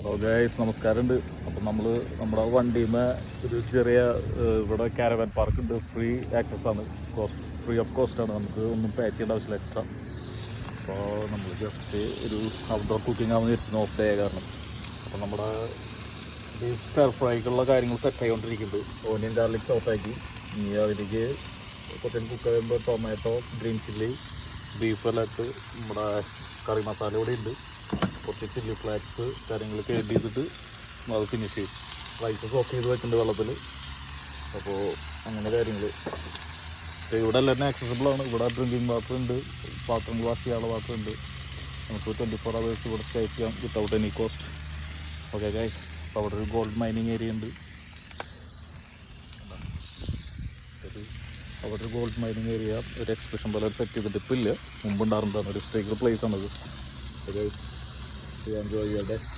Hello guys, നമസ്കാരമുണ്ട്. അപ്പം നമ്മൾ നമ്മുടെ വണ്ടിയുമേ ഒരു ചെറിയ ഇവിടെ കാരവാൻ പാർക്ക് ഉണ്ട്. ഫ്രീ ആക്സസ് ആണ്, ഫ്രീ ഓഫ് കോസ്റ്റാണ്. നമുക്ക് ഒന്നും പേ ചെയ്യേണ്ട ആവശ്യമില്ല എക്സ്ട്രാ. അപ്പോൾ നമ്മൾ ജസ്റ്റ് ഒരു ഔട്ട്ഡോർ കുക്കിംഗ് ആവുന്ന വെച്ച് ഓഫ് ഡേ കാരണം. അപ്പോൾ നമ്മുടെ ബീഫ് സ്റ്റാർ ഫ്രൈക്കുള്ള കാര്യങ്ങൾ സെറ്റ് ആയിക്കൊണ്ടിരിക്കുന്നുണ്ട്. ഓനിയൻ ഗാർലിക് സോസാക്കി ഇനി അതിലേക്ക് കുറച്ച് കുക്ക് ചെയ്യുമ്പോൾ ടൊമാറ്റോ, ഗ്രീൻ ചില്ലി, ബീഫ് എല്ലാം ഇട്ട് നമ്മുടെ കറി മസാല കൂടി ഉണ്ട്. കുറച്ച് ചില്ലി ഫ്ലാക്സ് കാര്യങ്ങളൊക്കെ ആഡ് ചെയ്തിട്ട് അത് ഫിനിഷ് ചെയ്യും. റൈസ് സോക്ക് ചെയ്ത് വെച്ചിട്ടുണ്ട് വെള്ളത്തിൽ. അപ്പോൾ അങ്ങനെ കാര്യങ്ങൾ ഇവിടെ എല്ലാം തന്നെ ആക്സസിബിൾ ആണ്. ഇവിടെ ഡ്രിങ്കിങ് വാട്ടർ ഉണ്ട്, പാത്രങ്ങൾ വാഷ് ചെയ്യാനുള്ള വാട്ടർ ഉണ്ട്. നമുക്ക് 24 hours ഇവിടെ സ്റ്റേ ചെയ്യാം without any cost. Okay guys, അപ്പോൾ അവിടെ ഒരു ഗോൾഡ് മൈനിങ് ഏരിയ ഉണ്ട്. അവിടെ ഒരു ഗോൾഡ് മൈനിങ് ഏരിയ, ഒരു എക്സ്പ്രഷൻ പോലെ സെറ്റ് ചെയ്തിട്ട് ഇപ്പോൾ ഇല്ല, മുമ്പുണ്ടായിരുന്നതാണ്. ഒരു സ്റ്റേക്കർ പ്ലേസ് ആണത്. എൻജോയ് ചെയ്യട്ടെ.